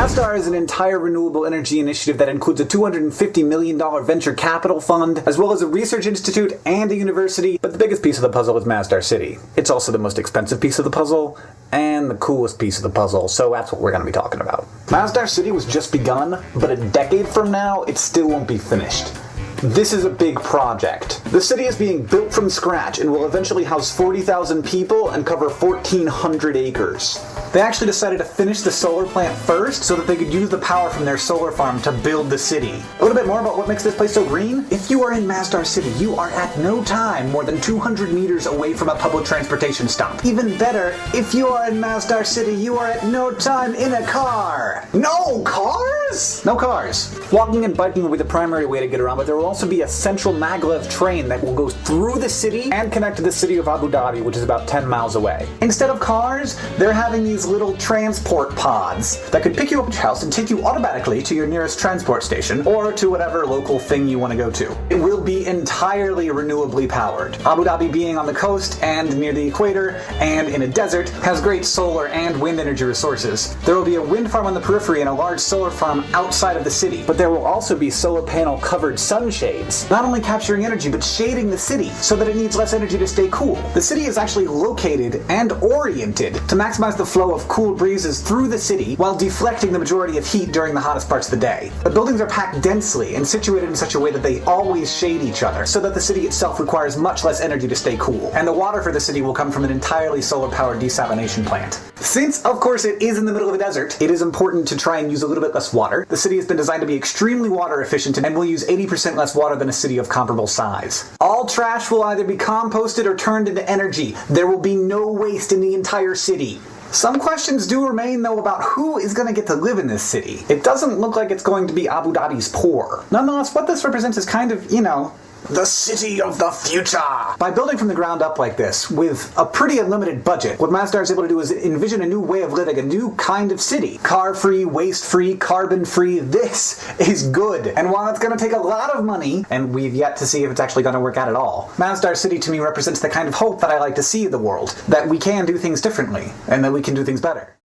Mazdar is an entire renewable energy initiative that includes a $250 million venture capital fund, as well as a research institute and a university, but the biggest piece of the puzzle is Mazdar City. It's also the most expensive piece of the puzzle, and the coolest piece of the puzzle, so that's what we're going to be talking about. Mazdar City was just begun, but a decade from now, it still won't be finished. This is a big project. The city is being built from scratch and will eventually house 40,000 people and cover 1,400 acres. They actually decided to finish the solar plant first so that they could use the power from their solar farm to build the city. A little bit more about what makes this place so green? If you are in Mazdar City, you are at no time more than 200 meters away from a public transportation stop. Even better, if you are in Mazdar City, you are at no time in a car. No cars? No cars. Walking and biking will be the primary way to get around, but there will also be a central maglev train that will go through the city and connect to the city of Abu Dhabi, which is about 10 miles away. Instead of cars, they're having these little transport pods that could pick you up at your house and take you automatically to your nearest transport station or to whatever local thing you want to go to. It will be entirely renewably powered. Abu Dhabi, being on the coast and near the equator and in a desert, has great solar and wind energy resources. There will be a wind farm on the periphery and a large solar farm outside of the city, but there will also be solar panel covered sunshades, not only capturing energy but shading the city so that it needs less energy to stay cool. The city is actually located and oriented to maximize the flow of cool breezes through the city while deflecting the majority of heat during the hottest parts of the day. The buildings are packed densely and situated in such a way that they always shade each other, so that the city itself requires much less energy to stay cool. And the water for the city will come from an entirely solar-powered desalination plant. Since, of course, it is in the middle of a desert, it is important to try and use a little bit less water. The city has been designed to be extremely water efficient and will use 80% less water than a city of comparable size. All trash will either be composted or turned into energy. There will be no waste in the entire city. Some questions do remain, though, about who is going to get to live in this city. It doesn't look like it's going to be Abu Dhabi's poor. Nonetheless, what this represents is kind of, the city of the future. By building from the ground up like this, with a pretty unlimited budget, what Mazdar is able to do is envision a new way of living, a new kind of city. Car-free, waste-free, carbon-free. This is good. And while it's going to take a lot of money, and we've yet to see if it's actually going to work out at all, Mazdar City to me represents the kind of hope that I like to see in the world. That we can do things differently, and that we can do things better.